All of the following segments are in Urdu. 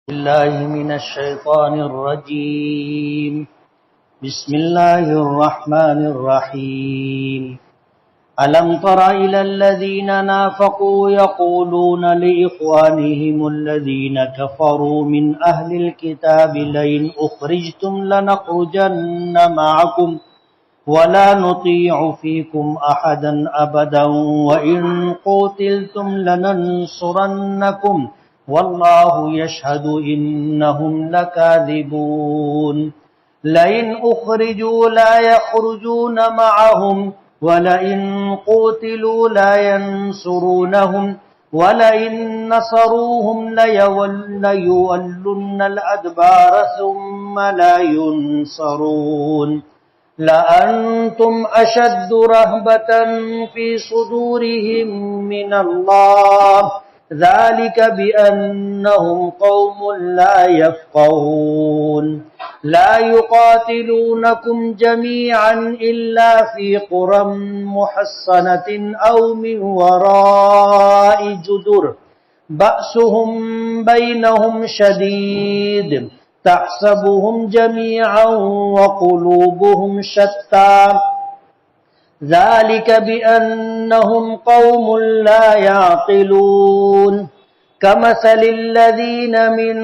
بالله من الشيطان الرجيم. بسم الله الرحمن الرحيم. ألم تر إلى الذين نافقوا يقولون لإخوانهم الذين كفروا من أهل الكتاب لئن أخرجتم لنخرجن معكم ولا نطيع فيكم أحدا أبدا وإن قتلتم لننصرنكم والله يشهد إنهم لكاذبون. لئن أخرجوا لا يخرجون معهم ولئن قتلوا لا ينصرونهم ولئن نصروهم ليولن الأدبار ثم لا ينصرون. لأنتم أشد رهبة في صدورهم من الله ذلك بأنهم قوم لا يفقهون. لا يقاتلونكم جميعا إلا في قرى محصنة أو من وراء جدر بأسهم بينهم شديد تحسبهم جميعا وقلوبهم شتى ذلك بأنهم قوم لا يعقلون. كمثل الذين من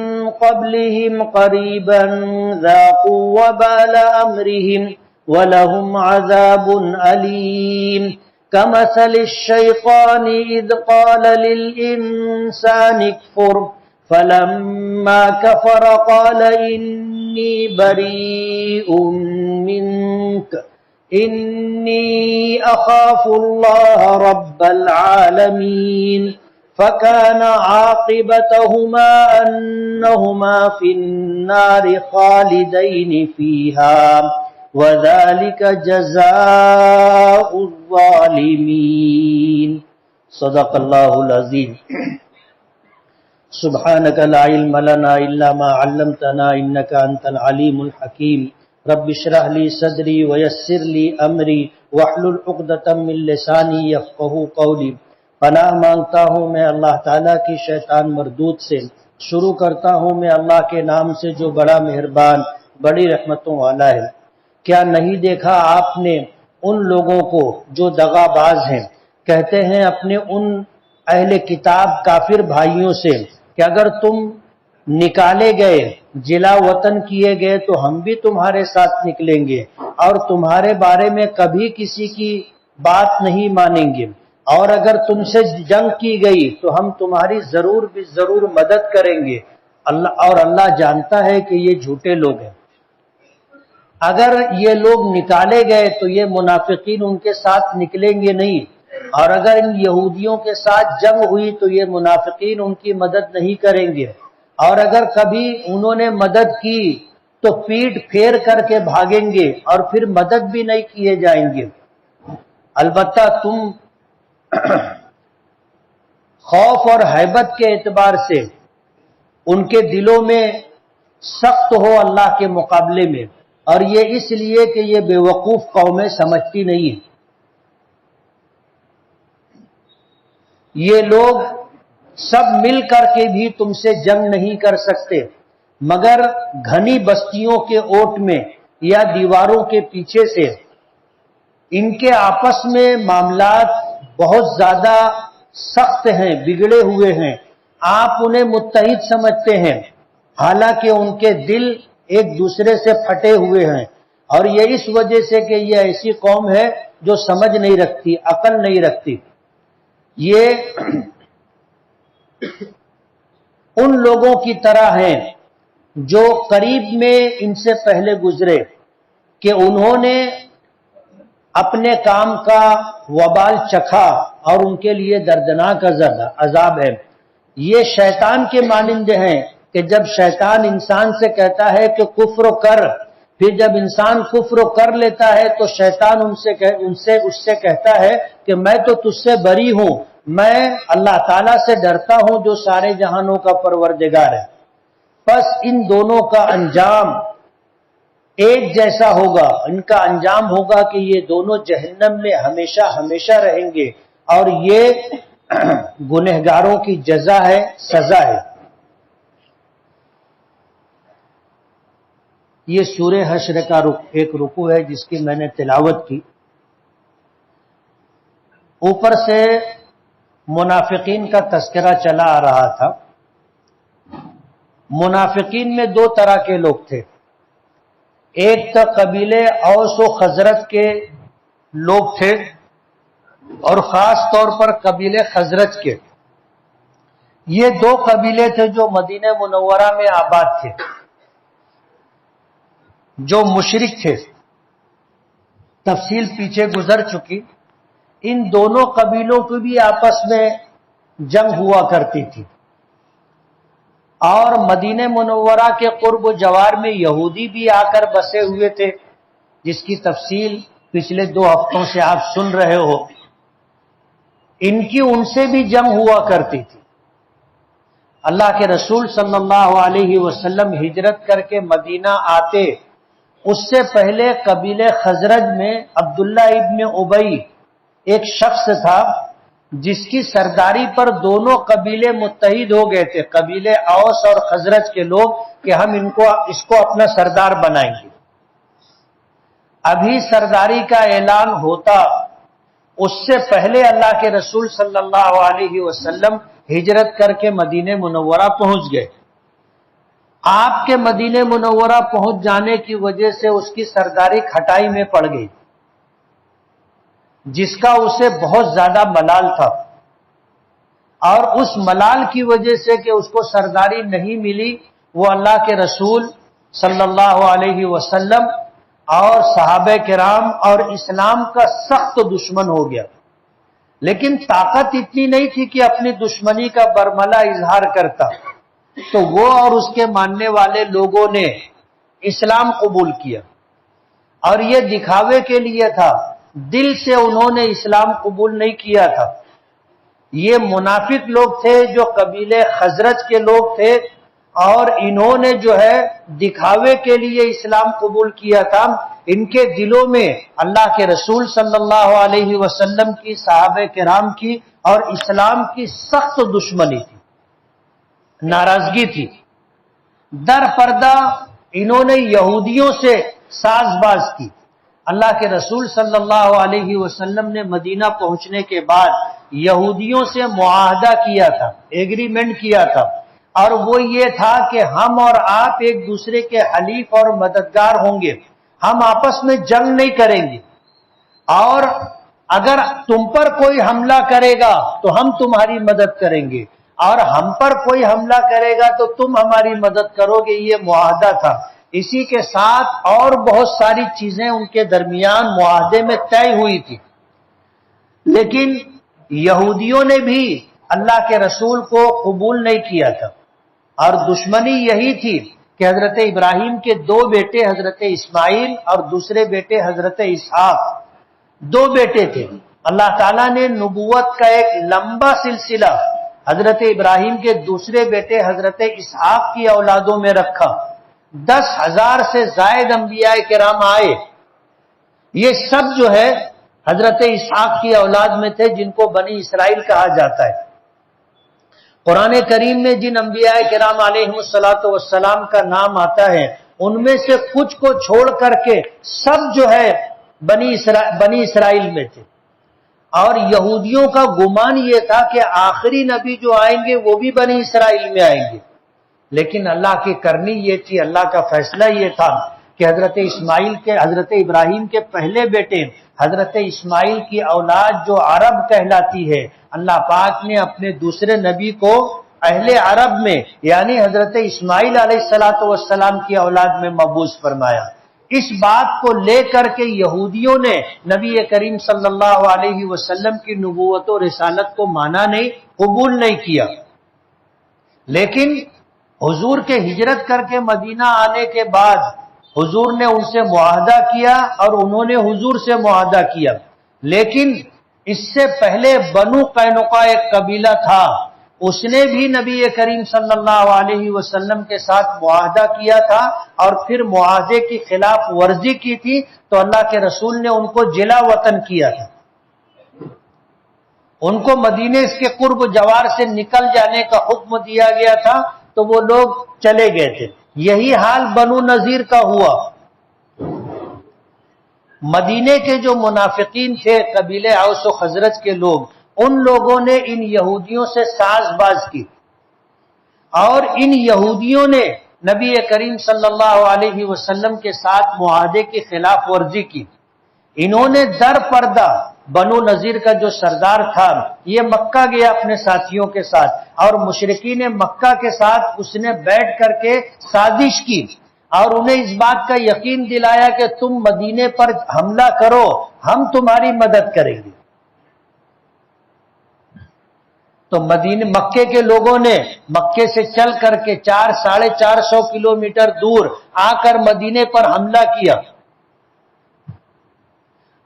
قبلهم قريبا ذاقوا وبال أمرهم ولهم عذاب أليم. كمثل الشيطان إذ قال للإنسان اكفر فلما كفر قال إني بريء منك إني أخاف الله رب العالمين. فكان عاقبتهما أنهما في النار خالدين فيها وذلك جزاء الظالمين. صدق الله العظيم. سبحانك لا علم لنا إلا ما علمتنا إنك أنت العليم الحكيم. رب اشرح لي صدري ويسر لي أمري واحلل عقدة من لساني يفقهوا قولي. پناہ مانگتا ہوں میں اللہ تعالیٰ کی شیطان مردود سے. شروع کرتا ہوں میں اللہ کے نام سے جو بڑا مہربان بڑی رحمتوں والا ہے. کیا نہیں دیکھا آپ نے ان لوگوں کو جو دغا باز ہیں، کہتے ہیں اپنے ان اہل کتاب کافر بھائیوں سے کہ اگر تم نکالے گئے، جلا وطن کیے گئے تو ہم بھی تمہارے ساتھ نکلیں گے اور تمہارے بارے میں کبھی کسی کی بات نہیں مانیں گے، اور اگر تم سے جنگ کی گئی تو ہم تمہاری ضرور مدد کریں گے. اللہ جانتا ہے کہ یہ جھوٹے لوگ ہیں. اگر یہ لوگ نکالے گئے تو یہ منافقین ان کے ساتھ نکلیں گے نہیں، اور اگر ان یہودیوں کے ساتھ جنگ ہوئی تو یہ منافقین ان کی مدد نہیں کریں گے، اور اگر کبھی انہوں نے مدد کی تو پیٹ پھیر کر کے بھاگیں گے اور پھر مدد بھی نہیں کیے جائیں گے. البتہ تم خوف اور ہیبت کے اعتبار سے ان کے دلوں میں سخت ہو اللہ کے مقابلے میں، اور یہ اس لیے کہ یہ بے وقوف قومیں سمجھتی نہیں ہیں. یہ لوگ سب مل کر کے بھی تم سے جنگ نہیں کر سکتے مگر گھنی بستیوں کے اوٹ میں یا دیواروں کے پیچھے سے. ان کے آپس میں معاملات بہت زیادہ سخت ہیں، بگڑے ہوئے ہیں. آپ انہیں متحد سمجھتے ہیں حالانکہ ان کے دل ایک دوسرے سے پھٹے ہوئے ہیں، اور یہ اس وجہ سے کہ یہ ایسی قوم ہے جو سمجھ نہیں رکھتی، عقل نہیں رکھتی. یہ ان لوگوں کی طرح ہیں جو قریب میں ان سے پہلے گزرے کہ انہوں نے اپنے کام کا وبال چکھا اور ان کے لیے دردناک عذاب ہے. یہ شیطان کے مانند ہیں کہ جب شیطان انسان سے کہتا ہے کہ کفر کر، پھر جب انسان کفر کر لیتا ہے تو شیطان اس سے کہتا ہے کہ میں تو تجھ سے بری ہوں، میں اللہ تعالیٰ سے ڈرتا ہوں جو سارے جہانوں کا پروردگار ہے. پس ان دونوں کا انجام ایک جیسا ہوگا. ان کا انجام ہوگا کہ یہ دونوں جہنم میں ہمیشہ ہمیشہ رہیں گے، اور یہ گنہگاروں کی جزا ہے، سزا ہے. یہ سورہ حشر کا ایک رکوع ہے جس کی میں نے تلاوت کی. اوپر سے منافقین کا تذکرہ چلا آ رہا تھا. منافقین میں دو طرح کے لوگ تھے. ایک تو قبیلے اوس و خزرج کے لوگ تھے اور خاص طور پر قبیلے خزرج کے. یہ دو قبیلے تھے جو مدینہ منورہ میں آباد تھے، جو مشرک تھے. تفصیل پیچھے گزر چکی. ان دونوں قبیلوں کی بھی آپس میں جنگ ہوا کرتی تھی، اور مدینہ منورہ کے قرب و جوار میں یہودی بھی آ کر بسے ہوئے تھے، جس کی تفصیل پچھلے 2 ہفتوں سے آپ سن رہے ہو. ان کی ان سے بھی جنگ ہوا کرتی تھی. اللہ کے رسول صلی اللہ علیہ وسلم ہجرت کر کے مدینہ آتے، اس سے پہلے قبیلے خزرج میں عبداللہ ابن ابی ایک شخص تھا جس کی سرداری پر دونوں قبیلے متحد ہو گئے تھے، قبیلے اوس اور خزرج کے لوگ، کہ ہم اس کو اپنا سردار بنائیں گے. ابھی سرداری کا اعلان ہوتا اس سے پہلے اللہ کے رسول صلی اللہ علیہ وسلم ہجرت کر کے مدینہ منورہ پہنچ گئے. آپ کے مدینہ منورہ پہنچ جانے کی وجہ سے اس کی سرداری کھٹائی میں پڑ گئی، جس کا اسے بہت زیادہ ملال تھا. اور اس ملال کی وجہ سے کہ اس کو سرداری نہیں ملی، وہ اللہ کے رسول صلی اللہ علیہ وسلم اور صحابہ کرام اور اسلام کا سخت دشمن ہو گیا. لیکن طاقت اتنی نہیں تھی کہ اپنی دشمنی کا برملا اظہار کرتا. تو وہ اور اس کے ماننے والے لوگوں نے اسلام قبول کیا، اور یہ دکھاوے کے لیے تھا، دل سے انہوں نے اسلام قبول نہیں کیا تھا. یہ منافق لوگ تھے جو قبیلے خزرج کے لوگ تھے، اور انہوں نے جو ہے دکھاوے کے لیے اسلام قبول کیا تھا. ان کے دلوں میں اللہ کے رسول صلی اللہ علیہ وسلم کی، صحابہ کرام کی اور اسلام کی سخت دشمنی تھی، ناراضگی تھی. در پردہ انہوں نے یہودیوں سے ساز باز کی. اللہ کے رسول صلی اللہ علیہ وسلم نے مدینہ پہنچنے کے بعد یہودیوں سے معاہدہ کیا تھا، ایگریمنٹ کیا تھا، اور وہ یہ تھا کہ ہم اور آپ ایک دوسرے کے حلیف اور مددگار ہوں گے. ہم آپس میں جنگ نہیں کریں گے، اور اگر تم پر کوئی حملہ کرے گا تو ہم تمہاری مدد کریں گے، اور ہم پر کوئی حملہ کرے گا تو تم ہماری مدد کرو گے. یہ معاہدہ تھا. اسی کے ساتھ اور بہت ساری چیزیں ان کے درمیان معاہدے میں طے ہوئی تھی. لیکن یہودیوں نے بھی اللہ کے رسول کو قبول نہیں کیا تھا، اور دشمنی یہی تھی کہ حضرت ابراہیم کے 2 بیٹے حضرت اسماعیل اور دوسرے بیٹے حضرت اسحاق، 2 بیٹے تھے. اللہ تعالیٰ نے نبوت کا ایک لمبا سلسلہ حضرت ابراہیم کے دوسرے بیٹے حضرت اسحاق کی اولادوں میں رکھا. 10,000 سے زائد انبیاء کرام آئے. یہ سب جو ہے حضرت اسحاق کی اولاد میں تھے، جن کو بنی اسرائیل کہا جاتا ہے. قرآن کریم میں جن انبیاء کرام علیہم الصلاۃ والسلام کا نام آتا ہے، ان میں سے کچھ کو چھوڑ کر کے سب جو ہے بنی اسرائیل میں تھے. اور یہودیوں کا گمان یہ تھا کہ آخری نبی جو آئیں گے وہ بھی بنی اسرائیل میں آئیں گے. لیکن اللہ کی کرنی یہ تھی، اللہ کا فیصلہ یہ تھا کہ حضرت ابراہیم کے پہلے بیٹے حضرت اسماعیل کی اولاد جو عرب کہلاتی ہے، اللہ پاک نے اپنے دوسرے نبی کو اہل عرب میں یعنی حضرت اسماعیل علیہ الصلاۃ والسلام کی اولاد میں مبعوث فرمایا. اس بات کو لے کر کے یہودیوں نے نبی کریم صلی اللہ علیہ وسلم کی نبوت و رسالت کو مانا نہیں، قبول نہیں کیا. لیکن حضور کے ہجرت کر کے مدینہ آنے کے بعد حضور نے ان سے معاہدہ کیا اور انہوں نے حضور سے معاہدہ کیا. لیکن اس سے پہلے بنو قینقاع ایک قبیلہ تھا، اس نے بھی نبی کریم صلی اللہ علیہ وسلم کے ساتھ معاہدہ کیا تھا، اور پھر معاہدے کی خلاف ورزی کی تھی تو اللہ کے رسول نے ان کو جلا وطن کیا تھا. ان کو مدینے کے قرب جوار سے نکل جانے کا حکم دیا گیا تھا، تو وہ لوگ چلے گئے تھے. یہی حال بنو نذیر کا ہوا۔ مدینے کے جو منافقین تھے قبیلے اوس و خزرج کے لوگ، ان لوگوں نے ان یہودیوں سے ساز باز کی، اور ان یہودیوں نے نبی کریم صلی اللہ علیہ وسلم کے ساتھ معاہدے کی خلاف ورزی کی۔ انہوں نے در پردہ، بنو نذیر کا جو سردار تھا یہ مکہ گیا اپنے ساتھیوں کے ساتھ، اور مشرکین مکہ کے ساتھ اس نے بیٹھ کر کے سازش کی، اور انہیں اس بات کا یقین دلایا کہ تم مدینے پر حملہ کرو، ہم تمہاری مدد کریں گے۔ تو مکے کے لوگوں نے مکے سے چل کر کے 400-450 کلومیٹر دور آ کر مدینے پر حملہ کیا،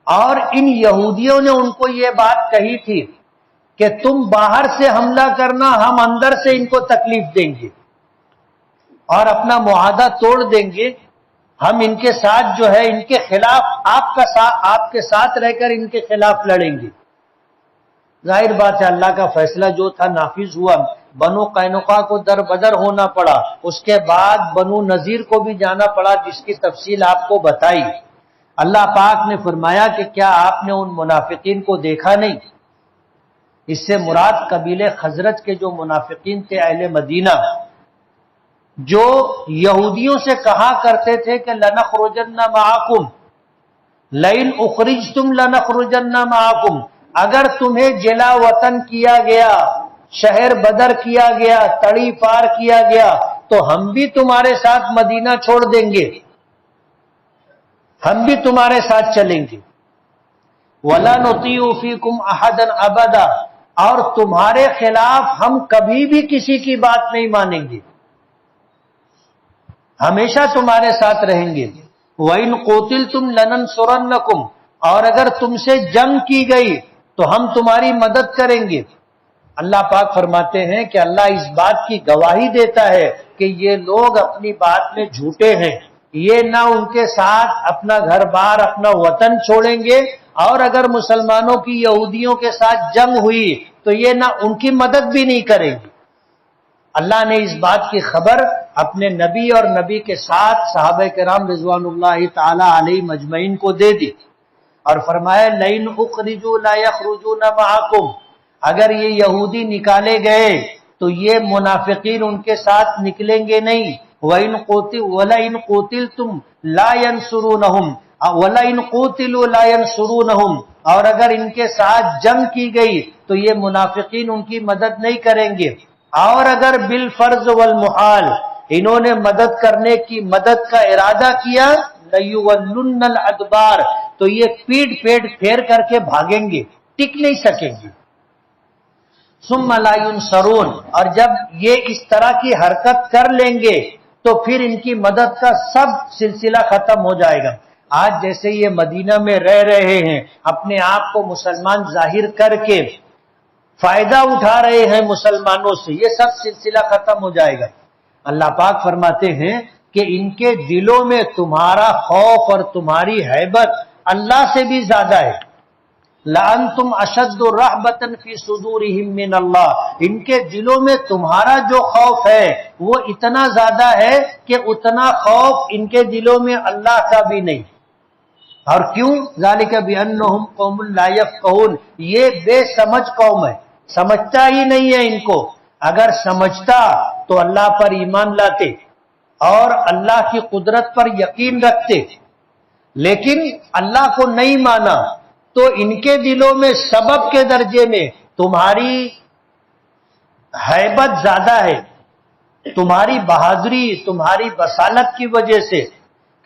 اور ان یہودیوں نے ان کو یہ بات کہی تھی کہ تم باہر سے حملہ کرنا، ہم اندر سے ان کو تکلیف دیں گے اور اپنا معاہدہ توڑ دیں گے، ہم ان کے ساتھ جو ہے ان کے خلاف آپ کے ساتھ رہ کر ان کے خلاف لڑیں گے۔ ظاہر بات ہے اللہ کا فیصلہ جو تھا نافذ ہوا، بنو قینقاع کو در بدر ہونا پڑا، اس کے بعد بنو نذیر کو بھی جانا پڑا، جس کی تفصیل آپ کو بتائی۔ اللہ پاک نے فرمایا کہ کیا آپ نے ان منافقین کو دیکھا نہیں؟ اس سے مراد قبیلے خزرج کے جو منافقین تھے اہل مدینہ، جو یہودیوں سے کہا کرتے تھے کہ لنخرجن معکم، لئن اخرجتم لنخرجن معکم، اگر تمہیں جلا وطن کیا گیا، شہر بدر کیا گیا، تڑی پار کیا گیا، تو ہم بھی تمہارے ساتھ مدینہ چھوڑ دیں گے، ہم بھی تمہارے ساتھ چلیں گے۔ وَلَا نُطِيعُ فِيكُمْ أَحَدًا أَبَدًا، اور تمہارے خلاف ہم کبھی بھی کسی کی بات نہیں مانیں گے، ہمیشہ تمہارے ساتھ رہیں گے۔ وَإِن قُوتِلْتُمْ لَنَنصُرَنَّكُمْ، اور اگر تم سے جنگ کی گئی تو ہم تمہاری مدد کریں گے۔ اللہ پاک فرماتے ہیں کہ اللہ اس بات کی گواہی دیتا ہے کہ یہ لوگ اپنی بات میں جھوٹے ہیں، یہ نہ ان کے ساتھ اپنا گھر بار اپنا وطن چھوڑیں گے، اور اگر مسلمانوں کی یہودیوں کے ساتھ جنگ ہوئی تو یہ نہ ان کی مدد بھی نہیں کریں گے۔ اللہ نے اس بات کی خبر اپنے نبی اور نبی کے ساتھ صحابہ کرام رضوان اللہ تعالی علیہ مجمعین کو دے دی، اور فرمایا لئن اخرجوا لا یخرجون معکم، اگر یہ یہودی نکالے گئے تو یہ منافقین ان کے ساتھ نکلیں گے نہیں۔ وَلَئِن قُوتِلْتُمْ لَا يَنْصُرُونَهُمْ وَلَئِن قُوتِلُوا لَا يَنْصُرُونَهُمْ، اور اگر ان کے ساتھ جنگ کی گئی تو یہ منافقین ان کی مدد نہیں کریں گے، اور اگر بالفرض والمحال انہوں نے مدد کا ارادہ کیا لَيُوَلُّنَّ الْأَدْبَارَ، تو یہ پیٹ پھیر کر کے بھاگیں گے، ٹک نہیں سکیں گے۔ ثُمَّ لَا يُنصَرُونَ، اور جب یہ اس طرح کی حرکت کر لیں گے تو پھر ان کی مدد کا سب سلسلہ ختم ہو جائے گا۔ آج جیسے یہ مدینہ میں رہ رہے ہیں، اپنے آپ کو مسلمان ظاہر کر کے فائدہ اٹھا رہے ہیں مسلمانوں سے، یہ سب سلسلہ ختم ہو جائے گا۔ اللہ پاک فرماتے ہیں کہ ان کے دلوں میں تمہارا خوف اور تمہاری ہیبت اللہ سے بھی زیادہ ہے۔ لَأَنْتُمْ أَشَدُّ رَهْبَةً فِي صُدُورِهِمْ مِنَ اللَّهِ، ان کے دلوں میں تمہارا جو خوف ہے وہ اتنا زیادہ ہے کہ اتنا خوف ان کے دلوں میں اللہ کا بھی نہیں۔ اور کیوں؟ ذَلِكَ بِأَنَّهُمْ قَوْمٌ لَا يَفْقَهُونَ، یہ بے سمجھ قوم ہے، سمجھتا ہی نہیں ہے ان کو۔ اگر سمجھتا تو اللہ پر ایمان لاتے اور اللہ کی قدرت پر یقین رکھتے، لیکن اللہ کو نہیں مانا تو ان کے دلوں میں سبب کے درجے میں تمہاری ہیبت زیادہ ہے، تمہاری بہادری، تمہاری بصالت کی وجہ سے،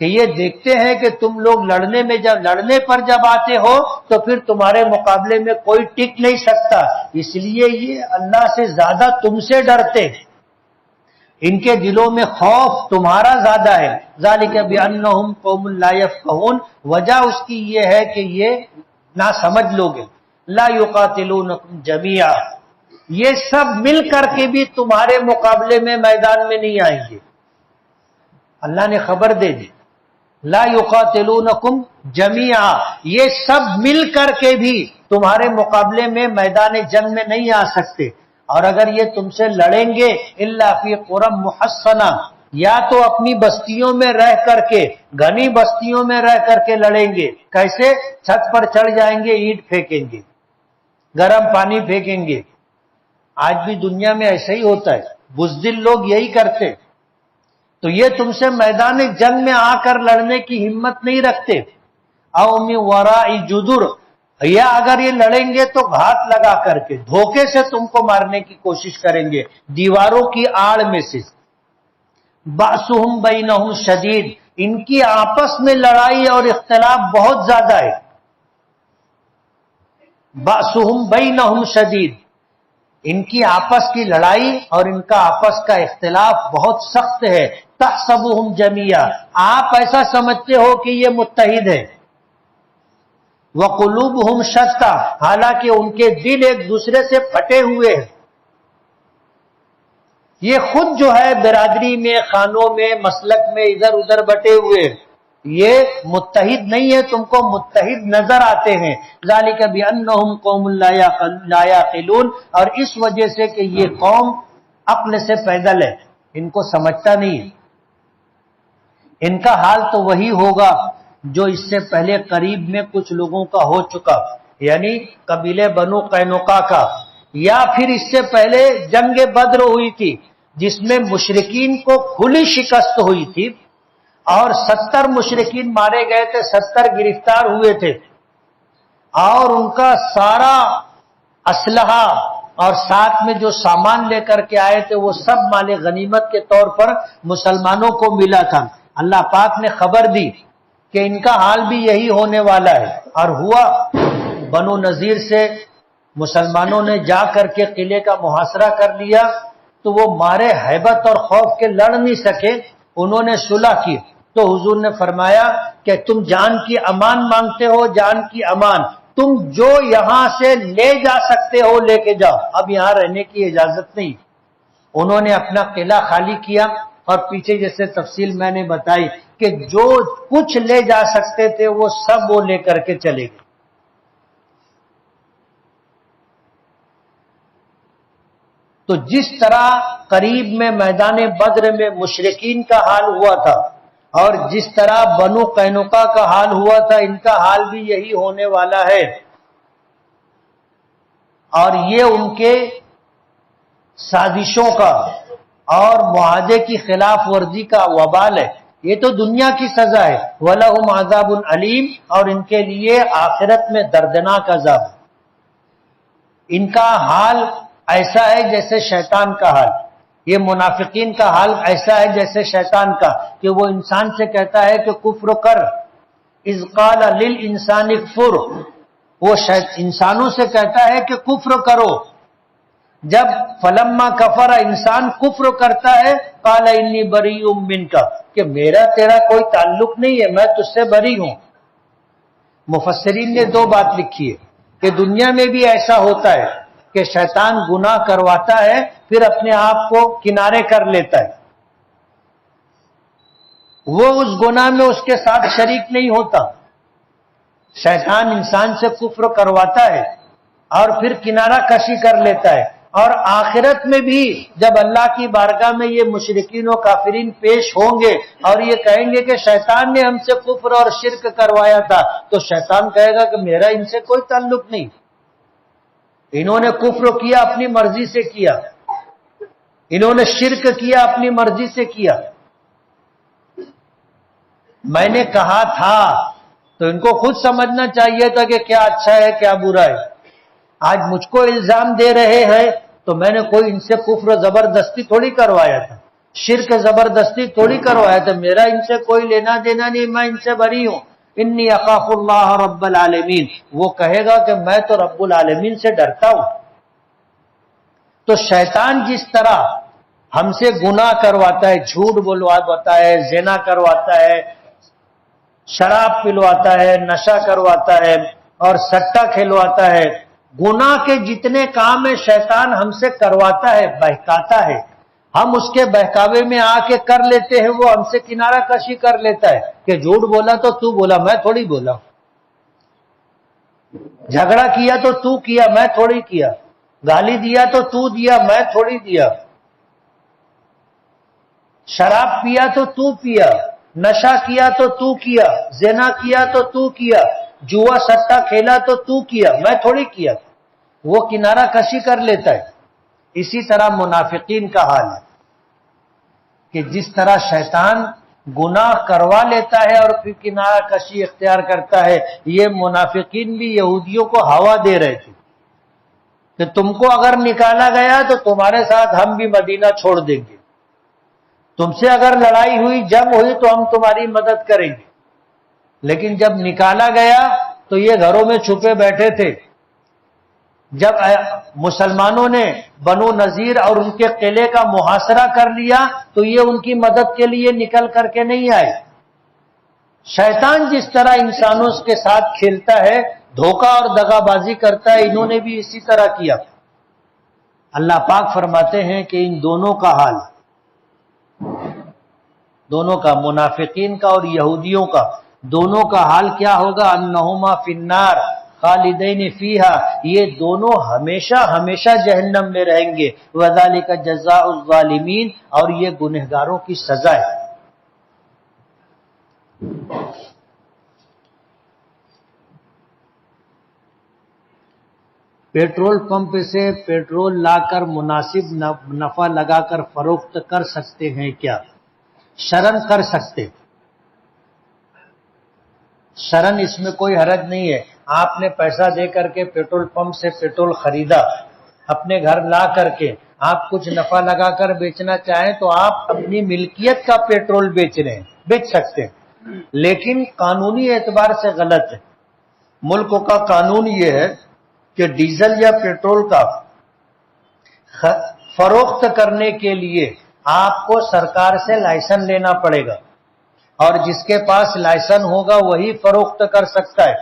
کہ یہ دیکھتے ہیں کہ تم لوگ لڑنے پر جب آتے ہو تو پھر تمہارے مقابلے میں کوئی ٹک نہیں سکتا، اس لیے یہ اللہ سے زیادہ تم سے ڈرتے ہیں، ان کے دلوں میں خوف تمہارا زیادہ ہے۔ ذَلِكَ بِأَنَّهُمْ قَوْمٌ لَا يَفْقَهُونَ، وجہ اس کی یہ ہے کہ یہ نہ سمجھ لوگ ہیں۔ لَا يُقَاتِلُونَكُمْ جَمِيعًا، یہ سب مل کر کے بھی تمہارے مقابلے میں میدان میں نہیں آئیں گے۔ اللہ نے خبر دے دی، لا يقاتلونکم جميعا، یہ سب مل کر کے بھی تمہارے مقابلے میں میدان جنگ میں نہیں آ سکتے، اور اگر یہ تم سے لڑیں گے الا فی قرى محصنہ، یا تو اپنی بستیوں میں رہ کر کے، گھنی بستیوں میں رہ کر کے لڑیں گے. کیسے؟ چھت پر چڑھ جائیں گے، اینٹ پھینکیں گے، گرم پانی پھینکیں گے. آج بھی دنیا میں ایسا ہی ہوتا ہے، بزدل لوگ یہی کرتے. تو یہ تم سے میدان جنگ میں آ کر لڑنے کی ہمت نہیں رکھتے. او من وراء جدر، یا اگر یہ لڑیں گے تو گھات لگا کر کے، دھوکے سے تم کو مارنے کی کوشش کریں گے، دیواروں کی آڑ میں سے. بأسہم بینہم شدید، ان کی آپس میں لڑائی اور اختلاف بہت زیادہ ہے. بأسہم بینہم شدید، ان کی آپس کی لڑائی اور ان کا آپس کا اختلاف بہت سخت ہے. تحسبہم جمیعا، آپ ایسا سمجھتے ہو کہ یہ متحد ہے. وقلوبہم شتیٰ، حالانکہ ان کے دل ایک دوسرے سے پھٹے ہوئے ہیں. یہ خود جو ہے برادری میں، خانوں میں، مسلک میں ادھر ادھر بٹے ہوئے، یہ متحد نہیں ہے، تم کو متحد نظر آتے ہیں. ذالک بانہم قوم لا یعقلون، اور اس وجہ سے کہ یہ قوم عقل سے پیدل ہے، ان کو سمجھتا نہیں ہے. ان کا حال تو وہی ہوگا جو اس سے پہلے قریب میں کچھ لوگوں کا ہو چکا، یعنی قبیلے بنو قینقاع کا. یا پھر اس سے پہلے جنگ بدر ہوئی تھی جس میں مشرکین کو کھلی شکست ہوئی تھی، اور 70 مشرکین مارے گئے تھے، 70 گرفتار ہوئے تھے، اور ان کا سارا اسلحہ اور ساتھ میں جو سامان لے کر کے آئے تھے وہ سب مال غنیمت کے طور پر مسلمانوں کو ملا تھا. اللہ پاک نے خبر دی کہ ان کا حال بھی یہی ہونے والا ہے، اور ہوا. بنو نذیر سے مسلمانوں نے جا کر کے قلعے کا محاصرہ کر لیا، تو وہ مارے ہیبت اور خوف کے لڑ نہیں سکے، انہوں نے صلح کی. تو حضور نے فرمایا کہ تم جان کی امان مانگتے ہو، جان کی امان، تم جو یہاں سے لے جا سکتے ہو لے کے جاؤ، اب یہاں رہنے کی اجازت نہیں. انہوں نے اپنا قلعہ خالی کیا، اور پیچھے جیسے تفصیل میں نے بتائی کہ جو کچھ لے جا سکتے تھے وہ سب وہ لے کر کے چلے گئے. تو جس طرح قریب میں میدان بدر میں مشرکین کا حال ہوا تھا، اور جس طرح بنو قینقاع کا حال ہوا تھا، ان کا حال بھی یہی ہونے والا ہے. اور یہ ان کے سازشوں کا اور معاہدے کی خلاف ورزی کا وبال ہے. یہ تو دنیا کی سزا ہے. وَلَهُمْ عَذَابٌ عَلِيمٌ، اور ان کے لیے آخرت میں دردناک عذاب. ان کا حال ایسا ہے جیسے شیطان کا حال. یہ منافقین کا حال ایسا ہے جیسے شیطان کا، کہ وہ انسان سے کہتا ہے کہ کفر کر. اذ قال للانسان اکفر، وہ انسانوں سے کہتا ہے کہ کفر کرو. جب فلما کفر، انسان کفر کرتا ہے، قال انی بریء منک، کہ میرا تیرا کوئی تعلق نہیں ہے، میں تجھ سے بری ہوں. مفسرین نے 2 بات لکھی ہے کہ دنیا میں بھی ایسا ہوتا ہے کہ شیطان گناہ کرواتا ہے، پھر اپنے آپ کو کنارے کر لیتا ہے، وہ اس گناہ میں اس کے ساتھ شریک نہیں ہوتا. شیطان انسان سے کفر کرواتا ہے اور پھر کنارہ کشی کر لیتا ہے. اور آخرت میں بھی جب اللہ کی بارگاہ میں یہ مشرکین و کافرین پیش ہوں گے اور یہ کہیں گے کہ شیطان نے ہم سے کفر اور شرک کروایا تھا، تو شیطان کہے گا کہ میرا ان سے کوئی تعلق نہیں، انہوں نے کفر کیا اپنی مرضی سے کیا، انہوں نے شرک کیا اپنی مرضی سے کیا. میں نے کہا تھا، تو ان کو خود سمجھنا چاہیے تھا کہ کیا اچھا ہے کیا برا ہے. آج مجھ کو الزام دے رہے ہیں تو میں نے کوئی ان سے کفر زبردستی تھوڑی کروایا تھا، شرک زبردستی تھوڑی کروایا تھا. میرا ان سے کوئی لینا دینا نہیں، میں ان سے بری ہوں. انی اخاف اللہ رب العالمین، وہ کہے گا کہ میں تو رب العالمین سے ڈرتا ہوں. تو شیطان جس طرح ہم سے گناہ کرواتا ہے، جھوٹ بلواتا ہے، زنا کرواتا ہے، شراب پلواتا ہے، نشہ کرواتا ہے اور سٹا کھلواتا ہے، گناہ کے جتنے کام ہیں شیطان ہم سے کرواتا ہے، بہکاتا ہے. ہم اس کے بہکاوے میں آ کے کر لیتے ہیں، وہ ہم سے کنارہ کشی کر لیتا ہے کہ جھوٹ بولا تو تو بولا، میں تھوڑی بولا. جھگڑا کیا تو تو کیا، میں تھوڑی کیا. گالی دیا تو تو دیا، میں تھوڑی دیا. شراب پیا تو تو پیا، نشہ کیا تو تو کیا، زنا کیا تو تو کیا، جوا سٹا کھیلا تو تو کیا، میں تھوڑی کیا، وہ کنارہ کشی کر لیتا ہے۔ اسی طرح منافقین کا حال ہے کہ جس طرح شیطان گناہ کروا لیتا ہے اور پھر کنارہ کشی اختیار کرتا ہے، یہ منافقین بھی یہودیوں کو ہوا دے رہے تھے کہ تم کو اگر نکالا گیا تو تمہارے ساتھ ہم بھی مدینہ چھوڑ دیں گے، تم سے اگر لڑائی ہوئی، جنگ ہوئی تو ہم تمہاری مدد کریں گے۔ لیکن جب نکالا گیا تو یہ گھروں میں چھپے بیٹھے تھے۔ جب مسلمانوں نے بنو نذیر اور ان کے قلعے کا محاصرہ کر لیا تو یہ ان کی مدد کے لیے نکل کر کے نہیں آئے۔ شیطان جس طرح انسانوں کے ساتھ کھیلتا ہے، دھوکہ اور دغا بازی کرتا ہے، انہوں نے بھی اسی طرح کیا۔ اللہ پاک فرماتے ہیں کہ ان دونوں کا حال، دونوں کا، منافقین کا اور یہودیوں کا، دونوں کا حال کیا ہوگا؟ انہما فی النار خالدین فیہا، یہ دونوں ہمیشہ ہمیشہ جہنم میں رہیں گے۔ وذالک جزاء الظالمین، اور یہ گنہگاروں کی سزا ہے۔ پیٹرول پمپ سے پیٹرول لا کر مناسب نفع لگا کر فروخت کر سکتے ہیں کیا؟ شرن کر سکتے، شرن اس میں کوئی حرج نہیں ہے۔ آپ نے پیسہ دے کر کے پیٹرول پمپ سے پیٹرول خریدا، اپنے گھر لا کر کے آپ کچھ نفع لگا کر بیچنا چاہیں تو آپ اپنی ملکیت کا پیٹرول بیچ رہے ہیں، بیچ سکتے ہیں، لیکن قانونی اعتبار سے غلط ہے۔ ملک کا قانون یہ ہے کہ ڈیزل یا پیٹرول کا فروخت کرنے کے لیے آپ کو سرکار سے لائسنس لینا پڑے گا، اور جس کے پاس لائسنس ہوگا وہی فروخت کر سکتا ہے،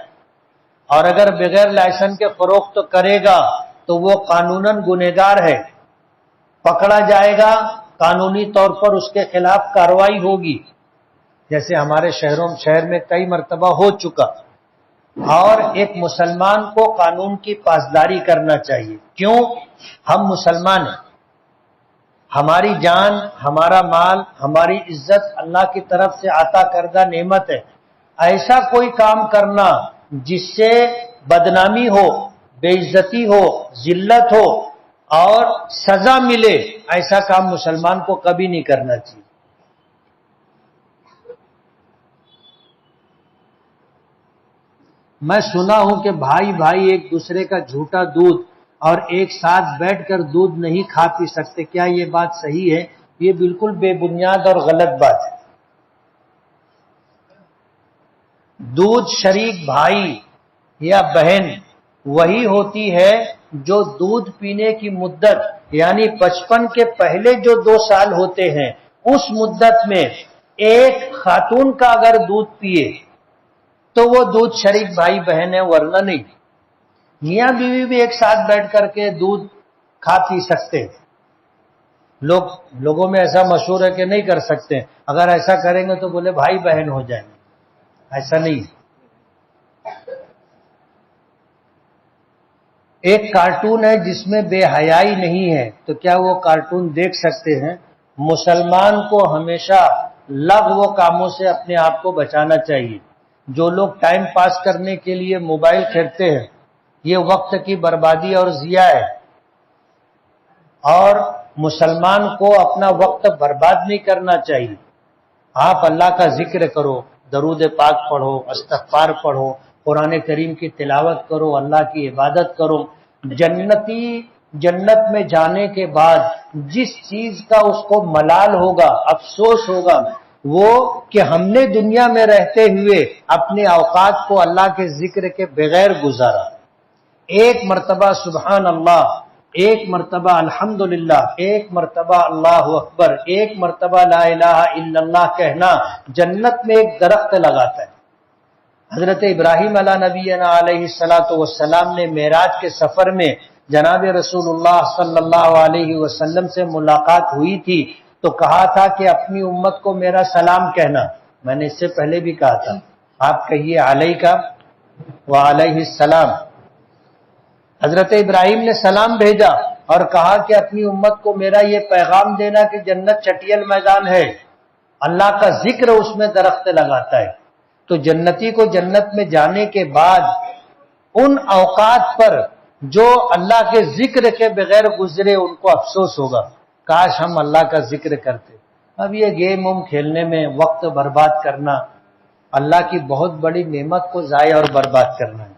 اور اگر بغیر لائسنس کے فروخت کرے گا تو وہ قانوناً گنہگار ہے، پکڑا جائے گا، قانونی طور پر اس کے خلاف کارروائی ہوگی، جیسے ہمارے شہر میں کئی مرتبہ ہو چکا۔ اور ایک مسلمان کو قانون کی پاسداری کرنا چاہیے۔ کیوں؟ ہم مسلمان ہیں، ہماری جان، ہمارا مال، ہماری عزت اللہ کی طرف سے عطا کردہ نعمت ہے۔ ایسا کوئی کام کرنا جس سے بدنامی ہو، بے عزتی ہو، ذلت ہو اور سزا ملے، ایسا کام مسلمان کو کبھی نہیں کرنا چاہیے۔ میں سنا ہوں کہ بھائی ایک دوسرے کا جھوٹا دودھ اور ایک ساتھ بیٹھ کر دودھ نہیں کھا پی سکتے، کیا یہ بات صحیح ہے؟ یہ بالکل بے بنیاد اور غلط بات ہے۔ دودھ شریک بھائی یا بہن وہی ہوتی ہے جو دودھ پینے کی مدت، یعنی بچپن کے پہلے جو 2 سال ہوتے ہیں، اس مدت میں ایک خاتون کا اگر دودھ پیے تو وہ دودھ شریک بھائی بہن ہے، ورنہ نہیں۔ میاں بیوی بھی ایک ساتھ بیٹھ کر کے دودھ کھا پی سکتے، لوگوں میں ایسا مشہور ہے کہ نہیں کر سکتے، اگر ایسا کریں گے تو بولے بھائی بہن ہو جائیں گے، ایسا نہیں۔ ایک کارٹون ہے جس میں بے حیائی نہیں ہے، تو کیا وہ کارٹون دیکھ سکتے ہیں؟ مسلمان کو ہمیشہ لغو کاموں سے اپنے آپ کو بچانا چاہیے۔ جو لوگ ٹائم پاس کرنے کے لیے موبائل کھیلتے ہیں، یہ وقت کی بربادی اور ضیاع ہے، اور مسلمان کو اپنا وقت برباد نہیں کرنا چاہیے۔ آپ اللہ کا ذکر کرو، درود پاک پڑھو، استغفار پڑھو، قرآن کریم کی تلاوت کرو، اللہ کی عبادت کرو۔ جنت میں جانے کے بعد جس چیز کا اس کو ملال ہوگا، افسوس ہوگا، وہ کہ ہم نے دنیا میں رہتے ہوئے اپنے اوقات کو اللہ کے ذکر کے بغیر گزارا۔ ایک مرتبہ سبحان اللہ، ایک مرتبہ الحمدللہ، ایک مرتبہ اللہ اکبر، ایک مرتبہ لا الہ الا اللہ کہنا جنت میں ایک درخت لگاتا ہے۔ حضرت ابراہیم علیہ نبینا علیہ السلام نے معراج کے سفر میں جناب رسول اللہ صلی اللہ علیہ وسلم سے ملاقات ہوئی تھی تو کہا تھا کہ اپنی امت کو میرا سلام کہنا۔ میں نے اس سے پہلے بھی کہا تھا، آپ کہیے علیکہ وعلیہ السلام۔ حضرت ابراہیم نے سلام بھیجا اور کہا کہ اپنی امت کو میرا یہ پیغام دینا کہ جنت چٹیل میدان ہے، اللہ کا ذکر اس میں درخت لگاتا ہے۔ تو جنتی کو جنت میں جانے کے بعد ان اوقات پر جو اللہ کے ذکر کے بغیر گزرے ان کو افسوس ہوگا، کاش ہم اللہ کا ذکر کرتے۔ اب یہ گیم کھیلنے میں وقت برباد کرنا اللہ کی بہت بڑی نعمت کو ضائع اور برباد کرنا ہے۔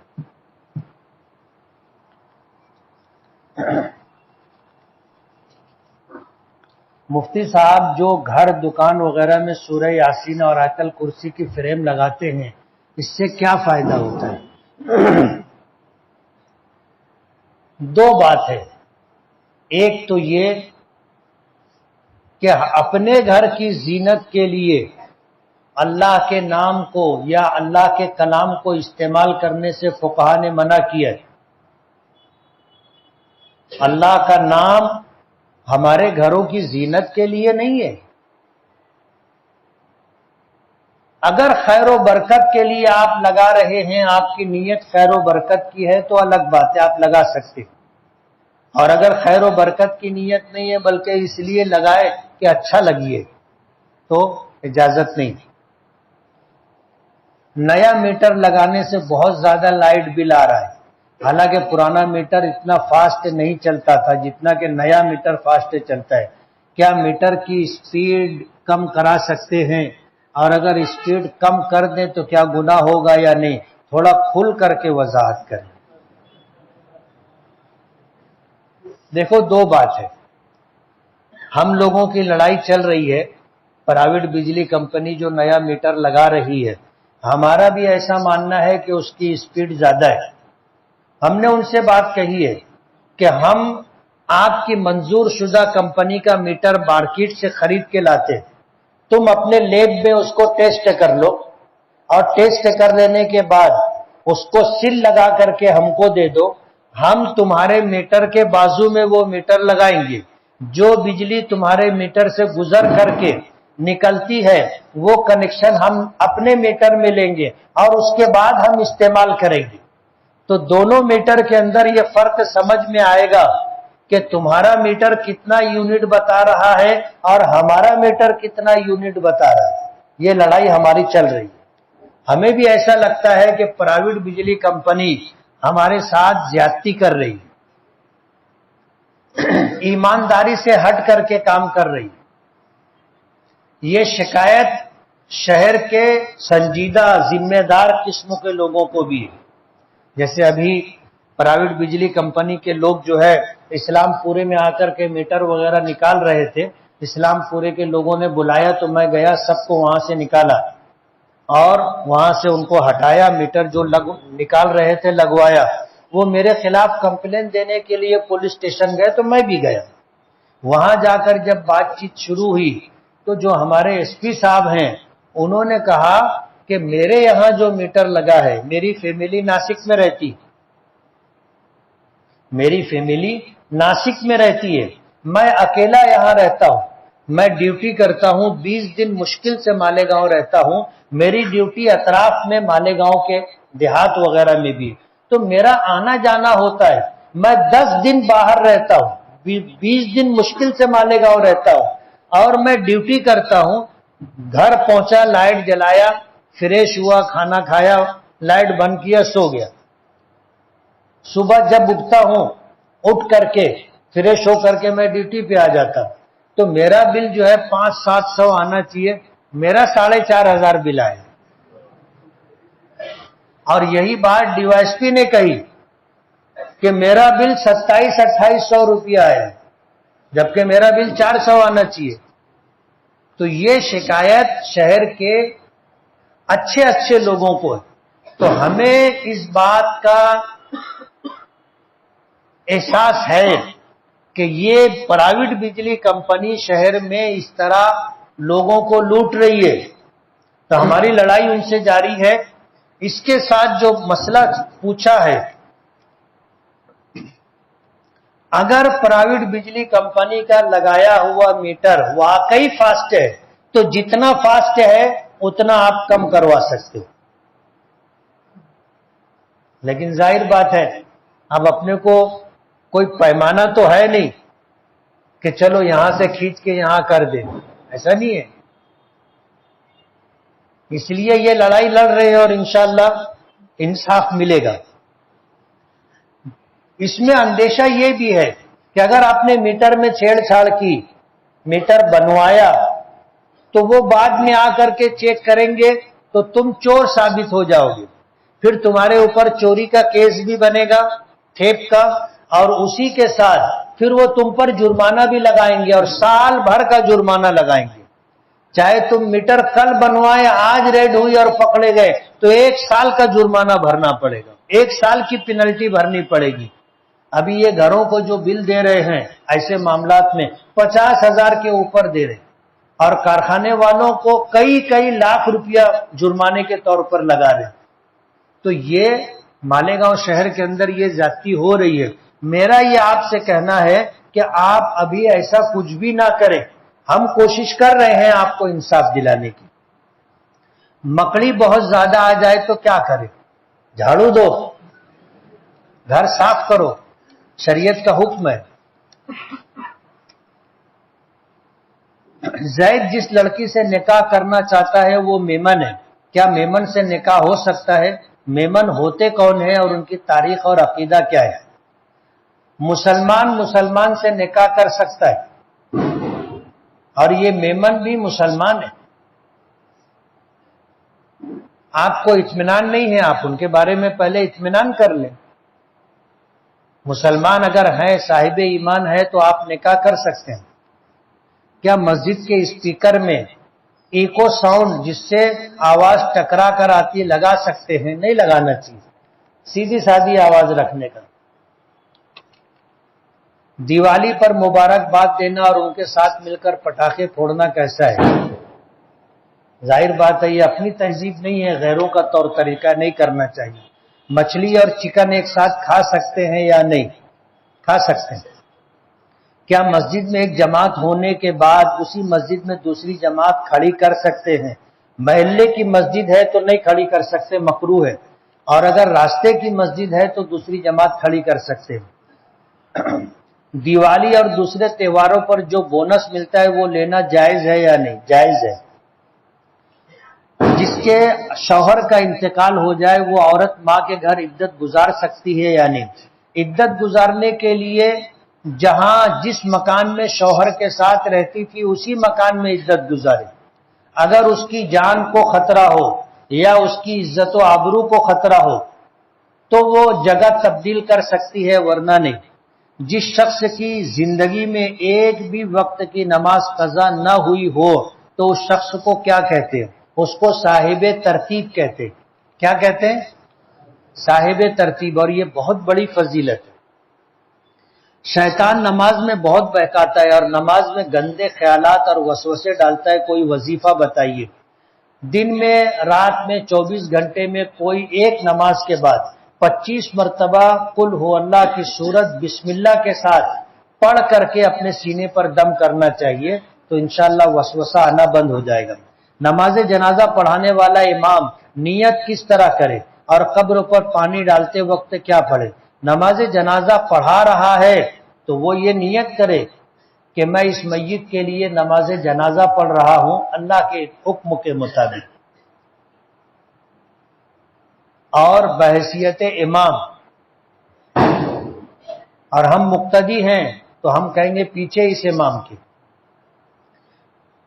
مفتی صاحب جو گھر دکان وغیرہ میں سورہ یاسین اور آیت الکرسی کی فریم لگاتے ہیں، اس سے کیا فائدہ ہوتا ہے؟ دو بات ہے، ایک تو یہ کہ اپنے گھر کی زینت کے لیے اللہ کے نام کو یا اللہ کے کلام کو استعمال کرنے سے فقہا نے منع کیا ہے۔ اللہ کا نام ہمارے گھروں کی زینت کے لیے نہیں ہے۔ اگر خیر و برکت کے لیے آپ لگا رہے ہیں، آپ کی نیت خیر و برکت کی ہے تو الگ بات ہے، آپ لگا سکتے ہیں۔ اور اگر خیر و برکت کی نیت نہیں ہے بلکہ اس لیے لگائے کہ اچھا لگیے تو اجازت نہیں۔ نیا میٹر لگانے سے بہت زیادہ لائٹ بل آ رہا ہے، حالانکہ پرانا میٹر اتنا فاسٹ نہیں چلتا تھا جتنا کہ نیا میٹر فاسٹ چلتا ہے۔ کیا میٹر کی اسپیڈ کم کرا سکتے ہیں؟ اور اگر اسپیڈ کم کر دیں تو کیا گناہ ہوگا یا نہیں؟ تھوڑا کھل کر کے وضاحت کریں۔ دیکھو دو بات ہے، ہم لوگوں کی لڑائی چل رہی ہے، پرائیویٹ بجلی کمپنی جو نیا میٹر لگا رہی ہے، ہمارا بھی ایسا ماننا ہے کہ اس کی اسپیڈ زیادہ ہے۔ ہم نے ان سے بات کہی ہے کہ ہم آپ کی منظور شدہ کمپنی کا میٹر مارکیٹ سے خرید کے لاتے، تم اپنے لیب میں اس کو ٹیسٹ کر لو، اور ٹیسٹ کر لینے کے بعد اس کو سل لگا کر کے ہم کو دے دو، ہم تمہارے میٹر کے بازو میں وہ میٹر لگائیں گے، جو بجلی تمہارے میٹر سے گزر کر کے نکلتی ہے وہ کنیکشن ہم اپنے میٹر میں لیں گے اور اس کے بعد ہم استعمال کریں گے۔ تو دونوں میٹر کے اندر یہ فرق سمجھ میں آئے گا کہ تمہارا میٹر کتنا یونٹ بتا رہا ہے اور ہمارا میٹر کتنا یونٹ بتا رہا ہے۔ یہ لڑائی ہماری چل رہی ہے۔ ہمیں بھی ایسا لگتا ہے کہ پرائیویٹ بجلی کمپنی ہمارے ساتھ زیادتی کر رہی ہے، ایمانداری سے ہٹ کر کے کام کر رہی ہے۔ یہ شکایت شہر کے سنجیدہ ذمہ دار قسم کے لوگوں کو بھی ہے۔ جیسے ابھی پرائیویٹ بجلی کمپنی کے لوگ جو ہے اسلام پورے میں آ کر کے میٹر وغیرہ نکال رہے تھے، اسلام پورے کے لوگوں نے بلایا تو میں گیا، سب کو وہاں سے نکالا اور وہاں سے ان کو ہٹایا، میٹر جو نکال رہے تھے لگوایا۔ وہ میرے خلاف کمپلین دینے کے لیے پولیس اسٹیشن گئے تو میں بھی گیا۔ وہاں جا کر جب بات چیت شروع ہوئی تو جو ہمارے ایس پی صاحب ہیں انہوں نے کہا کہ میرے یہاں جو میٹر لگا ہے، میری فیملی ناسک میں رہتی، میری فیملی ناسک میں رہتی ہے، میں اکیلا یہاں رہتا ہوں، میں ڈیوٹی کرتا ہوں، 20 دن مشکل سے مالیگاؤں رہتا ہوں، میری ڈیوٹی اطراف میں مالیگاؤں کے دیہات وغیرہ میں بھی، تو میرا آنا جانا ہوتا ہے، میں 10 دن باہر رہتا ہوں، 20 دن مشکل سے مالیگاؤں رہتا ہوں اور میں ڈیوٹی کرتا ہوں، گھر پہنچا، لائٹ جلایا، فریش ہوا، کھانا کھایا، لائٹ بند کیا، سو گیا۔ صبح جب اٹھتا ہوں، اٹھ کر کے فریش ہو کر کے میں ڈیوٹی پہ آ جاتا ہوں، تو میرا بل جو ہے 500-700 آنا چاہیے، میرا 4500 بل آیا۔ اور یہی بات ڈی ایس پی نے کہی کہ میرا بل 2700-2800 روپیہ ہے، جبکہ میرا بل 400 آنا چاہیے۔ تو یہ شکایت شہر کے اچھے اچھے لوگوں کو ہے۔ تو ہمیں اس بات کا احساس ہے کہ یہ پرائیویٹ بجلی کمپنی شہر میں اس طرح لوگوں کو لوٹ رہی ہے، تو ہماری لڑائی ان سے جاری ہے۔ اس کے ساتھ جو مسئلہ پوچھا ہے، اگر پرائیویٹ بجلی کمپنی کا لگایا ہوا میٹر واقعی فاسٹ ہے تو جتنا فاسٹ ہے اتنا آپ کم کروا سکتے ہو، لیکن ظاہر بات ہے اب اپنے کو کوئی پیمانہ تو ہے نہیں کہ چلو یہاں سے کھینچ کے یہاں کر دیں، ایسا نہیں ہے. اس لیے یہ لڑائی لڑ رہے ہیں اور انشاءاللہ انصاف ملے گا. اس میں اندیشہ یہ بھی ہے کہ اگر آپ نے میٹر میں چھیڑ چھاڑ کی، میٹر بنوایا، تو وہ بعد میں آ کر کے چیک کریں گے تو تم چور ثابت ہو جاؤ گے. پھر تمہارے اوپر چوری کا کیس بھی بنے گا، ٹھیپ کا، اور اسی کے ساتھ پھر وہ تم پر جرمانہ بھی لگائیں گے اور سال بھر کا جرمانہ لگائیں گے. چاہے تم میٹر کل بنوائے، آج ریڈ ہوئی اور پکڑے گئے تو 1 سال کا جرمانہ بھرنا پڑے گا، 1 سال کی پینلٹی بھرنی پڑے گی. ابھی یہ گھروں کو جو بل دے رہے ہیں ایسے معاملات میں 50,000 کے اوپر دے رہے، اور کارخانے والوں کو کئی لاکھ روپیہ جرمانے کے طور پر لگا رہے. تو یہ مالیگاؤں شہر کے اندر یہ زیادتی ہو رہی ہے. میرا یہ آپ سے کہنا ہے کہ آپ ابھی ایسا کچھ بھی نہ کریں. ہم کوشش کر رہے ہیں آپ کو انصاف دلانے کی. مکڑی بہت زیادہ آ جائے تو کیا کرے؟ جھاڑو دو، گھر صاف کرو، شریعت کا حکم ہے. زید جس لڑکی سے نکاح کرنا چاہتا ہے وہ میمن ہے. کیا میمن سے نکاح ہو سکتا ہے؟ میمن ہوتے کون ہیں اور ان کی تاریخ اور عقیدہ کیا ہے؟ مسلمان سے نکاح کر سکتا ہے، اور یہ میمن بھی مسلمان ہے. آپ کو اطمینان نہیں ہے، آپ ان کے بارے میں پہلے اطمینان کر لیں. مسلمان اگر ہیں، صاحب ایمان ہے، تو آپ نکاح کر سکتے ہیں. کیا مسجد کے اسپیکر میں ایکو ساؤنڈ جس سے آواز ٹکرا کر آتی لگا سکتے ہیں؟ نہیں لگانا چاہیے، سیدھی سادی آواز رکھنے کا. دیوالی پر مبارکباد دینا اور ان کے ساتھ مل کر پٹاخے پھوڑنا کیسا ہے؟ ظاہر بات ہے یہ اپنی تہذیب نہیں ہے، غیروں کا طور طریقہ، نہیں کرنا چاہیے. مچھلی اور چکن ایک ساتھ کھا سکتے ہیں یا نہیں؟ کھا سکتے ہیں. کیا مسجد میں ایک جماعت ہونے کے بعد اسی مسجد میں دوسری جماعت کھڑی کر سکتے ہیں؟ محلے کی مسجد ہے تو نہیں کھڑی کر سکتے، مکروہ ہے. اور اگر راستے کی مسجد ہے تو دوسری جماعت کھڑی کر سکتے ہیں. دیوالی اور دوسرے تہواروں پر جو بونس ملتا ہے وہ لینا جائز ہے یا نہیں؟ جائز ہے. جس کے شوہر کا انتقال ہو جائے وہ عورت ماں کے گھر عدت گزار سکتی ہے یا نہیں؟ عدت گزارنے کے لیے جہاں جس مکان میں شوہر کے ساتھ رہتی تھی اسی مکان میں عدت گزارے. اگر اس کی جان کو خطرہ ہو یا اس کی عزت و آبرو کو خطرہ ہو تو وہ جگہ تبدیل کر سکتی ہے، ورنہ نہیں. جس شخص کی زندگی میں ایک بھی وقت کی نماز قضا نہ ہوئی ہو تو اس شخص کو کیا کہتے ہیں؟ اس کو صاحب ترتیب کہتے ہیں. کیا کہتے ہیں؟ صاحب ترتیب. اور یہ بہت بڑی فضیلت ہے. شیطان نماز میں بہت بہکاتا ہے اور نماز میں گندے خیالات اور وسوسے ڈالتا ہے. کوئی وظیفہ بتائیے. دن میں، رات میں، 24 گھنٹے میں کوئی ایک نماز کے بعد 25 مرتبہ قل ہو اللہ کی سورت بسم اللہ کے ساتھ پڑھ کر کے اپنے سینے پر دم کرنا چاہیے، تو انشاءاللہ وسوسہ آنا بند ہو جائے گا. نماز جنازہ پڑھانے والا امام نیت کس طرح کرے اور قبر پر پانی ڈالتے وقت کیا پڑھے؟ نماز جنازہ پڑھا رہا ہے تو وہ یہ نیت کرے کہ میں اس میت کے لیے نماز جنازہ پڑھ رہا ہوں اللہ کے حکم کے مطابق، اور بحیثیت امام، اور ہم مقتدی ہیں تو ہم کہیں گے پیچھے اس امام کی.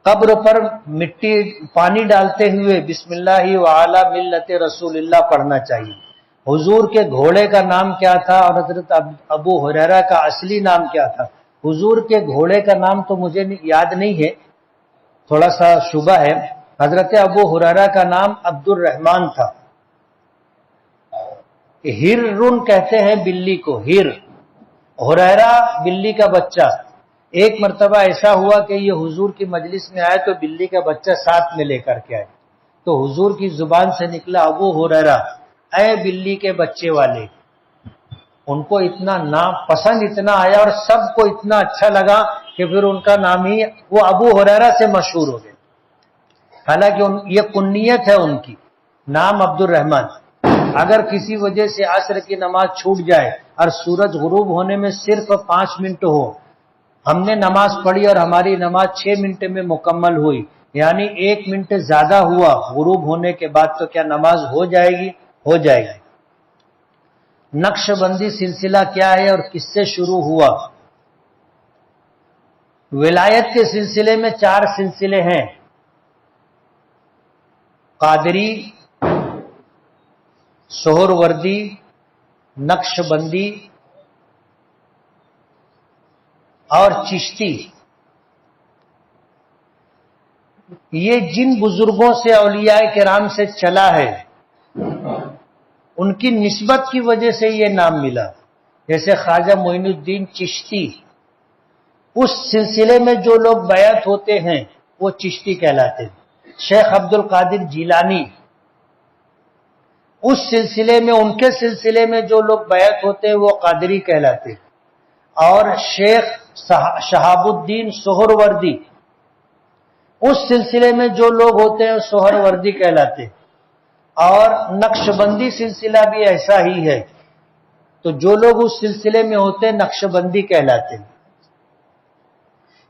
قبر پر مٹی پانی ڈالتے ہوئے بسم اللہ وعلی ملت رسول اللہ پڑھنا چاہیے. حضور کے گھوڑے کا نام کیا تھا اور حضرت ابو ہریرہ کا اصلی نام کیا تھا؟ حضور کے گھوڑے کا نام تو مجھے یاد نہیں ہے، تھوڑا سا شبہ ہے. حضرت ابو ہریرہ کا نام عبد الرحمن تھا. ہرن کہتے ہیں بلی کو، ہریرہ بلی کا بچہ. ایک مرتبہ ایسا ہوا کہ یہ حضور کی مجلس میں آئے تو بلی کا بچہ ساتھ میں لے کر کے آئے، تو حضور کی زبان سے نکلا ابو ہریرہ، اے بلی کے بچے والے. ان کو اتنا نام پسند اتنا آیا اور سب کو اتنا اچھا لگا کہ پھر ان کا نام ہی وہ ابو ہریرہ سے مشہور ہو گئے. حالانکہ یہ کنیت ہے ان کی، نام عبد الرحمن. اگر کسی وجہ سے عصر کی نماز چھوٹ جائے اور سورج غروب ہونے میں صرف 5 منٹ ہو، ہم نے نماز پڑھی اور ہماری نماز 6 منٹ میں مکمل ہوئی، یعنی 1 منٹ زیادہ ہوا غروب ہونے کے بعد، تو کیا نماز ہو جائے گی؟ ہو جائے گی۔ نقش بندی سلسلہ کیا ہے اور کس سے شروع ہوا؟ ولایت کے سلسلے میں 4 سلسلے ہیں: قادری، سہروردی، نقش بندی اور چشتی۔ یہ جن بزرگوں سے اولیاء کرام سے چلا ہے ان کی نسبت کی وجہ سے یہ نام ملا، جیسے خواجہ معین الدین چشتی، اس سلسلے میں جو لوگ بیعت ہوتے ہیں وہ چشتی کہلاتے ہیں۔ شیخ عبد القادر جیلانی، اس سلسلے میں، ان کے سلسلے میں جو لوگ بیعت ہوتے ہیں وہ قادری کہلاتے ہیں۔ اور شیخ شہاب الدین سہروردی، اس سلسلے میں جو لوگ ہوتے ہیں سہروردی کہلاتے ہیں۔ اور نقش بندی سلسلہ بھی ایسا ہی ہے، تو جو لوگ اس سلسلے میں ہوتے ہیں نقش بندی کہلاتے ہیں۔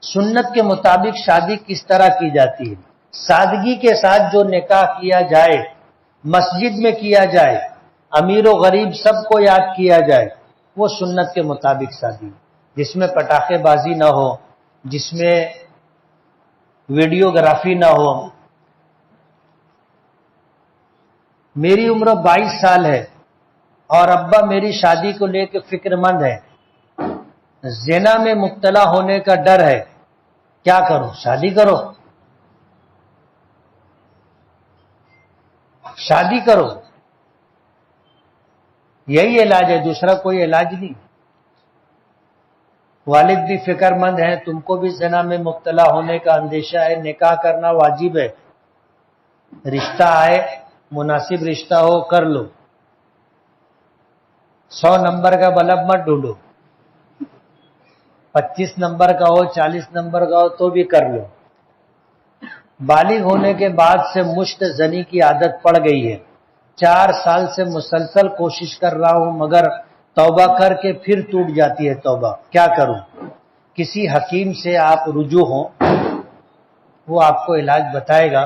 سنت کے مطابق شادی کس طرح کی جاتی ہے؟ سادگی کے ساتھ جو نکاح کیا جائے، مسجد میں کیا جائے، امیر و غریب سب کو یاد کیا جائے، وہ سنت کے مطابق شادی، جس میں پٹاخے بازی نہ ہو، جس میں ویڈیوگرافی نہ ہو۔ میری عمر 22 سال ہے اور ابا میری شادی کو لے کے فکر مند ہے، زنا میں مبتلا ہونے کا ڈر ہے، کیا کروں؟ شادی کرو، شادی کرو، یہی علاج ہے، دوسرا کوئی علاج نہیں۔ والد بھی فکر مند ہیں، تم کو بھی زنا میں مبتلا ہونے کا اندیشہ ہے، نکاح کرنا واجب ہے، رشتہ آئے، مناسب رشتہ ہو کر لو، 100 نمبر کا بلب مت ڈھونڈو، 25 نمبر کا ہو، 40 نمبر کا ہو تو بھی کر لو۔ بالغ ہونے کے بعد سے مشت زنی کی عادت پڑ گئی ہے، 4 سال سے مسلسل کوشش کر رہا ہوں مگر توبہ کر کے پھر ٹوٹ جاتی ہے توبہ، کیا کروں؟ کسی حکیم سے آپ رجوع ہوں، وہ آپ کو علاج بتائے گا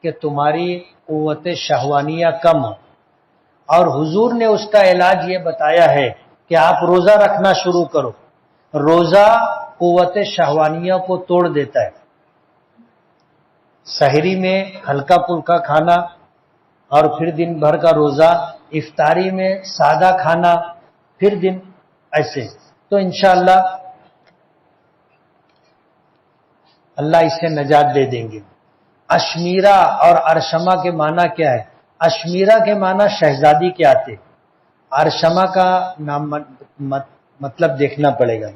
کہ تمہاری قوت شہوانیہ کم ہو، اور حضور نے اس کا علاج یہ بتایا ہے کہ آپ روزہ رکھنا شروع کرو۔ روزہ قوت شہوانیہ کو توڑ دیتا ہے۔ سحری میں ہلکا پھلکا کھانا اور پھر دن بھر کا روزہ، افطاری میں سادہ کھانا، پھر دن ایسے، تو انشاءاللہ اللہ اس سے نجات دے دیں گے۔ اشمیرہ اور ارشمہ کے معنی کیا ہے؟ اشمیرہ کے معنی شہزادی کے آتے، ارشمہ کا نام مطلب دیکھنا پڑے گا۔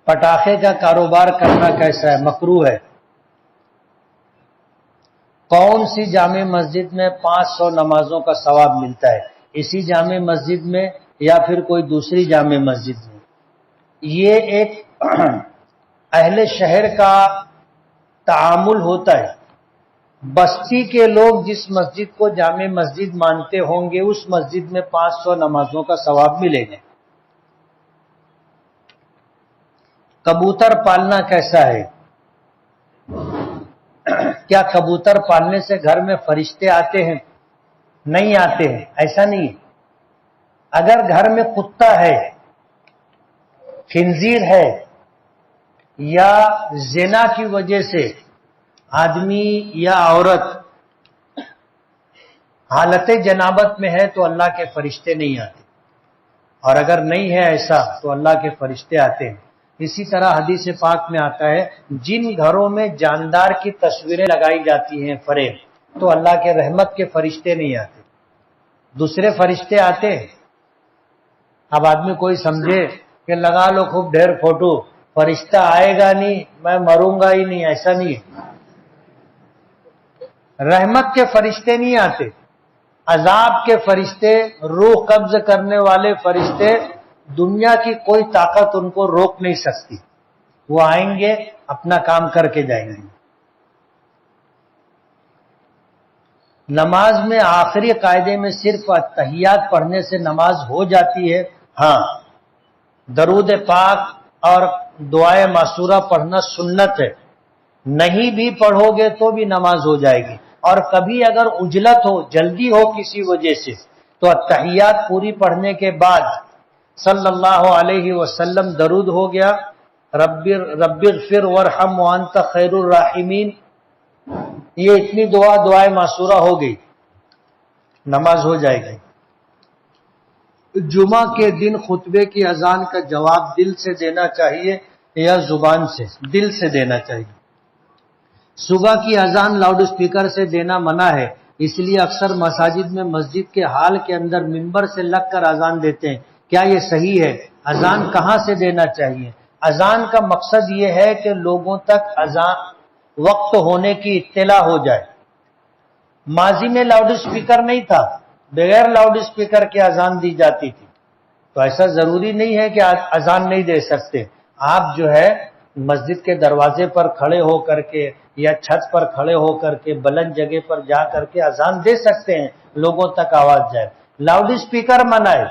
پٹاخے کا کاروبار کرنا کیسا ہے؟ مکروہ ہے۔ کون سی جامع مسجد میں 500 نمازوں کا ثواب ملتا ہے؟ اسی جامع مسجد میں یا پھر کوئی دوسری جامع مسجد میں؟ یہ ایک اہل شہر کا تعامل ہوتا ہے، بستی کے لوگ جس مسجد کو جامع مسجد مانتے ہوں گے اس مسجد میں 500 نمازوں کا ثواب ملے گا۔ کبوتر پالنا کیسا ہے؟ کیا کبوتر پالنے سے گھر میں فرشتے آتے ہیں؟ نہیں آتے ہیں، ایسا نہیں ہے۔ اگر گھر میں کتا ہے، خنزیر ہے، یا زنا کی وجہ سے آدمی یا عورت حالت جنابت میں ہے تو اللہ کے فرشتے نہیں آتے، اور اگر نہیں ہے ایسا تو اللہ کے فرشتے آتے ہیں۔ اسی طرح حدیث پاک میں آتا ہے جن گھروں میں جاندار کی تصویریں لگائی جاتی ہیں فریب، تو اللہ کے رحمت کے فرشتے نہیں آتے، دوسرے فرشتے آتے ہیں۔ اب آدمی کوئی سمجھے کہ لگا لو خوب ڈھیر فوٹو، فرشتہ آئے گا نہیں، میں مروں گا ہی نہیں، ایسا نہیں ہے۔ رحمت کے فرشتے نہیں آتے، عذاب کے فرشتے، روح قبض کرنے والے فرشتے، دنیا کی کوئی طاقت ان کو روک نہیں سکتی، وہ آئیں گے اپنا کام کر کے جائیں گے. نماز میں آخری قاعدے میں صرف تحیات پڑھنے سے نماز ہو جاتی ہے؟ ہاں، درود پاک اور دعائے معصورہ پڑھنا سنت ہے، نہیں بھی پڑھو گے تو بھی نماز ہو جائے گی. اور کبھی اگر عجلت ہو، جلدی ہو کسی وجہ سے، تو تحیات پوری پڑھنے کے بعد صلی اللہ علیہ وسلم درود ہو گیا، رب اغفر وارحم وانت خیر الراحمین، یہ اتنی دعائے معصورہ ہو گئی، نماز ہو جائے گی. جمعہ کے دن خطبے کی اذان کا جواب دل سے دینا چاہیے یا زبان سے؟ دل سے دینا چاہیے. صبح کی اذان لاؤڈ اسپیکر سے دینا منع ہے، اس لیے اکثر مساجد میں مسجد کے ہال کے اندر ممبر سے لگ کر اذان دیتے ہیں. کیا یہ صحیح ہے؟ اذان کہاں سے دینا چاہیے؟ اذان کا مقصد یہ ہے کہ لوگوں تک اذان وقت ہونے کی اطلاع ہو جائے. ماضی میں لاؤڈ اسپیکر نہیں تھا، بغیر لاؤڈ اسپیکر کے اذان دی جاتی تھی، تو ایسا ضروری نہیں ہے کہ اذان نہیں دے سکتے. آپ جو ہے مسجد کے دروازے پر کھڑے ہو کر کے یا چھت پر کھڑے ہو کر کے بلند جگہ پر جا کر کے اذان دے سکتے ہیں، لوگوں تک آواز جائے. لاؤڈ اسپیکر منع ہے.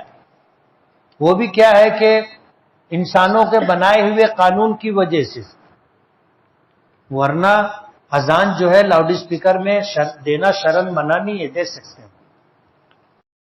وہ بھی کیا ہے کہ انسانوں کے بنائے ہوئے قانون کی وجہ سے، ورنہ اذان جو ہے لاؤڈ اسپیکر میں دینا شرعاً منع نہیں ہے، دے سکتے ہیں.